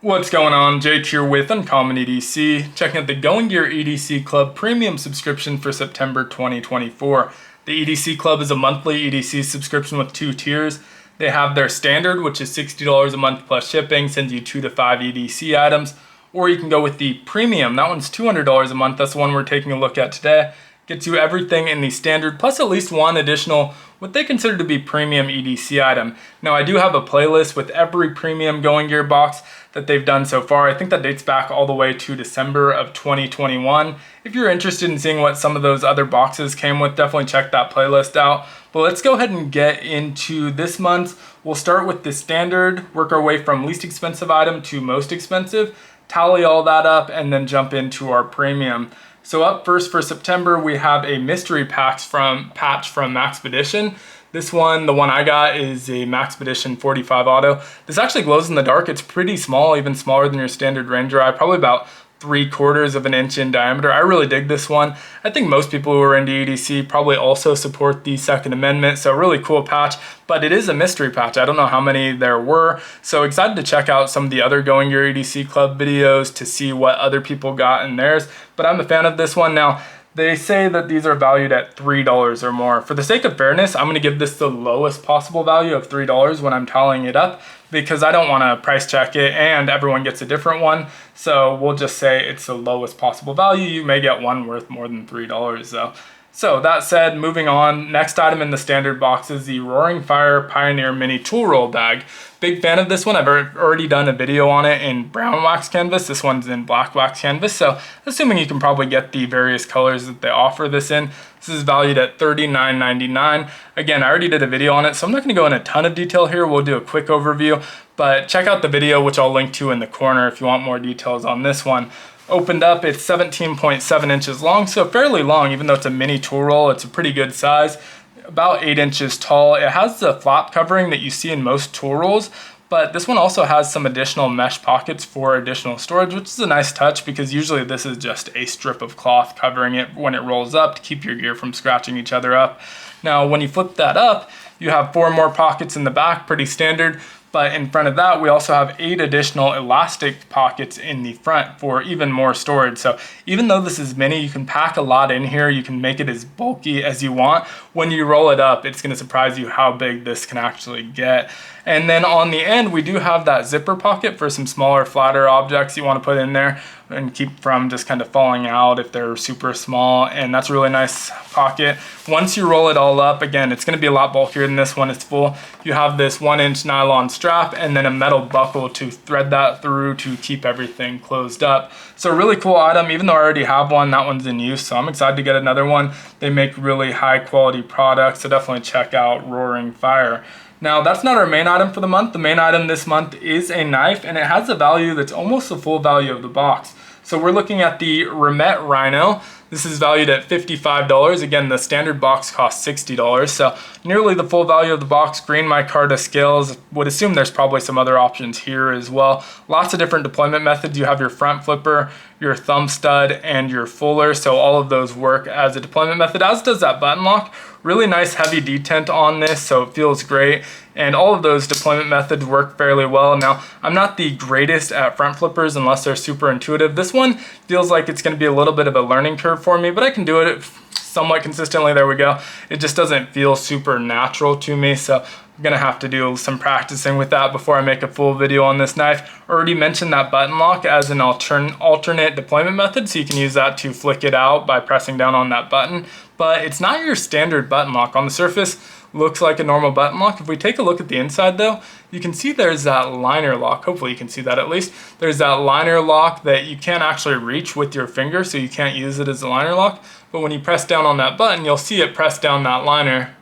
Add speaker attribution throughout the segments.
Speaker 1: What's going on? Jake here with Uncommon EDC, checking out the Going Gear EDC Club Premium subscription for September 2024. The EDC Club is a monthly EDC subscription with two tiers. They have their standard, which is $60 a month plus shipping, sends you 2 to 5 EDC items. Or you can go with the premium. That one's $200 a month. That's the one we're taking a look at today. Gets you everything in the standard, plus at least one additional, what they consider to be premium EDC item. Now, I do have a playlist with every premium Going Gear box that they've done so far. I think that dates back all the way to December of 2021. If you're interested in seeing what some of those other boxes came with, definitely check that playlist out. But let's go ahead and get into this month. We'll start with the standard, work our way from least expensive item to most expensive, tally all that up, and then jump into our premium. So up first for September, we have a mystery patch from Maxpedition. This one, the one I got, is a Maxpedition 45 Auto. This actually glows in the dark. It's pretty small, even smaller than your standard Ranger eye, probably about 3/4 of an inch in diameter. I really dig this one. I think most people who are into EDC probably also support the Second Amendment, so really cool patch, but it is a mystery patch. I don't know how many there were, so excited to check out some of the other Going Gear EDC Club videos to see what other people got in theirs, but I'm a fan of this one. Now, they say that these are valued at $3 or more. For the sake of fairness, I'm gonna give this the lowest possible value of $3 when I'm tallying it up, because I don't wanna price check it and everyone gets a different one. So we'll just say it's the lowest possible value. You may get one worth more than $3 though. So that said, moving on, next item in the standard box is the Roaring Fire Pioneer Mini Tool Roll Bag. Big fan of this one. I've already done a video on it in brown wax canvas. This one's in black wax canvas. So assuming you can probably get the various colors that they offer this in. This is valued at $39.99. Again, I already did a video on it, so I'm not gonna go in a ton of detail here. We'll do a quick overview, but check out the video, which I'll link to in the corner if you want more details on this one. Opened up, it's 17.7 inches long, so fairly long. Even though it's a mini tool roll, it's a pretty good size. About 8 inches tall. It has the flap covering that you see in most tool rolls, but this one also has some additional mesh pockets for additional storage, which is a nice touch because usually this is just a strip of cloth covering it when it rolls up to keep your gear from scratching each other up. Now, when you flip that up, you have 4 more pockets in the back, pretty standard. But in front of that, we also have 8 additional elastic pockets in the front for even more storage. So even though this is mini, you can pack a lot in here. You can make it as bulky as you want. When you roll it up, it's gonna surprise you how big this can actually get. And then on the end, we do have that zipper pocket for some smaller, flatter objects you wanna put in there and keep from just kind of falling out if they're super small. And that's a really nice pocket. Once you roll it all up, again, it's gonna be a lot bulkier than this one. It's full. You have this 1-inch nylon strap and then a metal buckle to thread that through to keep everything closed up. So a really cool item. Even though I already have one, that one's in use, so I'm excited to get another one. They make really high quality products, so definitely check out Roaring Fire. Now, that's not our main item for the month. The main item this month is a knife, and it has a value that's almost the full value of the box. So we're looking at the Remet Rhino. This is valued at $55. Again, the standard box costs $60, so nearly the full value of the box. Green micarta scales. Would assume there's probably some other options here as well. Lots of different deployment methods. You have your front flipper, your thumb stud, and your fuller, so all of those work as a deployment method, as does that button lock. Really nice heavy detent on this, so it feels great. And all of those deployment methods work fairly well. Now, I'm not the greatest at front flippers unless they're super intuitive. This one feels like it's gonna be a little bit of a learning curve for me, but I can do it somewhat consistently. There we go. It just doesn't feel super natural to me, so I'm gonna have to do some practicing with that before I make a full video on this knife. Already mentioned that button lock as an alternate deployment method, so you can use that to flick it out by pressing down on that button. But it's not your standard button lock. On the surface, looks like a normal button lock. If we take a look at the inside though, you can see there's that liner lock. Hopefully you can see that at least. There's that liner lock that you can't actually reach with your finger, so you can't use it as a liner lock. But when you press down on that button, you'll see it press down that liner.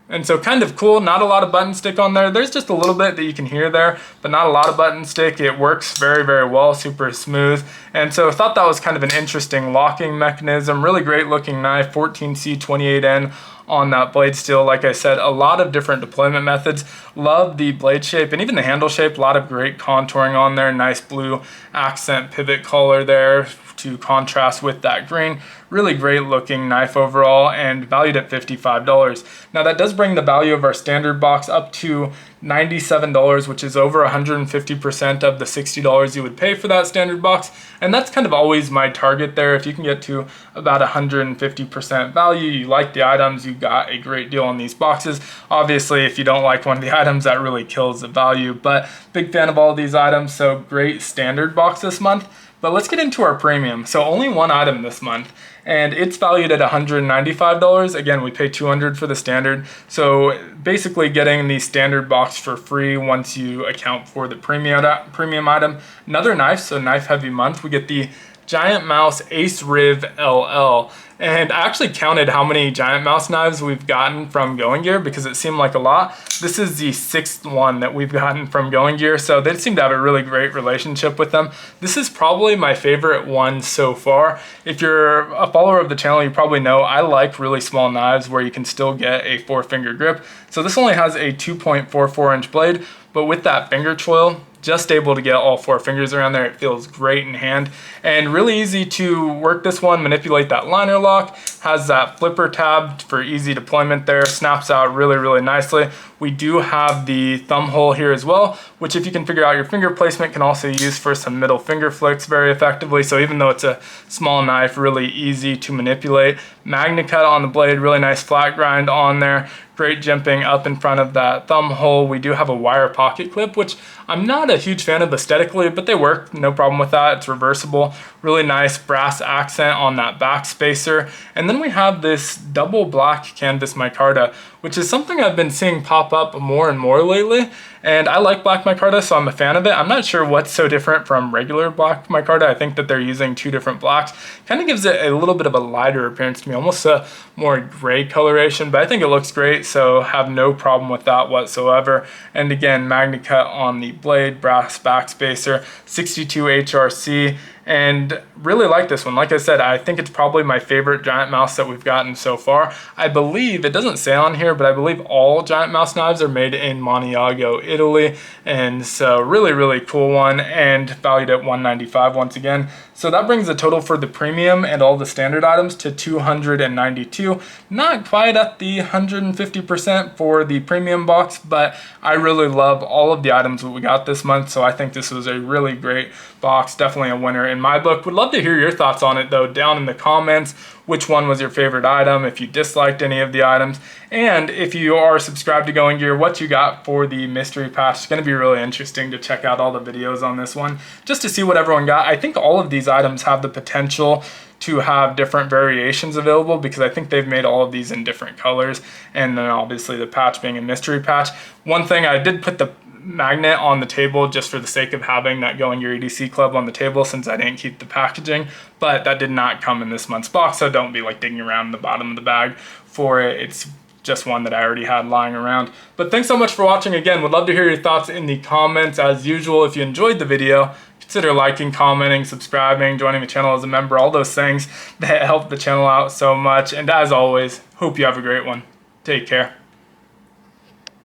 Speaker 1: And so kind of cool, not a lot of button stick on there. There's just a little bit that you can hear there, but not a lot of button stick. It works very, very well, super smooth. And so I thought that was kind of an interesting locking mechanism. Really great looking knife, 14C28N on that blade steel. Like I said, a lot of different deployment methods. Love the blade shape and even the handle shape. A lot of great contouring on there. Nice blue accent pivot color there to contrast with that green. Really great looking knife overall and valued at $55. Now that does bring the value of our standard box up to $97, which is over 150% of the $60 you would pay for that standard box. And that's kind of always my target there. If you can get to about 150% value, you like the items, you got a great deal on these boxes. Obviously, if you don't like one of the items, that really kills the value, but big fan of all these items, so great standard box this month. But let's get into our premium. So only one item this month, and it's valued at $195. Again, we pay $200 for the standard. So basically getting the standard box for free once you account for the premium item. Another knife, so knife heavy month, we get the Giant Mouse Ace Riv LL. And I actually counted how many Giant Mouse knives we've gotten from Going Gear because it seemed like a lot. This is the 6th one that we've gotten from Going Gear, so they seem to have a really great relationship with them. This is probably my favorite one so far. If you're a follower of the channel, you probably know I like really small knives where you can still get a 4-finger grip. So this only has a 2.44 inch blade, but with that finger choil, just able to get all 4 fingers around there. It feels great in hand and really easy to work this one, manipulate that liner lock, has that flipper tab for easy deployment there, snaps out really, really nicely. We do have the thumb hole here as well, which if you can figure out your finger placement can also use for some middle finger flicks very effectively. So even though it's a small knife, really easy to manipulate. MagnaCut on the blade, really nice flat grind on there. Great jimping up in front of that thumb hole. We do have a wire pocket clip, which I'm not a huge fan of aesthetically, but they work, no problem with that. It's reversible. Really nice brass accent on that back spacer. And then we have this double black canvas micarta, which is something I've been seeing pop up more and more lately. And I like black micarta, so I'm a fan of it. I'm not sure what's so different from regular black micarta. I think that they're using 2 different blacks. Kind of gives it a little bit of a lighter appearance to me, almost a more gray coloration, but I think it looks great, so have no problem with that whatsoever. And again, MagnaCut on the blade, brass back spacer, 62 HRC, and really like this one. Like I said, I think it's probably my favorite Giant Mouse that we've gotten so far. I believe, it doesn't say on here, but I believe all Giant Mouse knives are made in Montiago, Italy. And so really, really cool one, and valued at $195 once again. So that brings the total for the premium and all the standard items to $292. Not quite at the 150% for the premium box, but I really love all of the items that we got this month. So I think this was a really great box, definitely a winner in my book. Would love to hear your thoughts on it though down in the comments. Which one was your favorite item, if you disliked any of the items, and if you are subscribed to Going Gear, what you got for the mystery patch. It's going to be really interesting to check out all the videos on this one, just to see what everyone got. I think all of these items have the potential to have different variations available because I think they've made all of these in different colors, and then obviously the patch being a mystery patch. One thing, I did put the magnet on the table just for the sake of having that Going Gear EDC Club on the table since I didn't keep the packaging, but that did not come in this month's box, so don't be like digging around in the bottom of the bag for it. It's just one that I already had lying around. But thanks so much for watching. Again, would love to hear your thoughts in the comments. As usual, if you enjoyed the video, consider liking, commenting, subscribing, joining the channel as a member, all those things that help the channel out so much. And as always, hope you have a great one. Take care.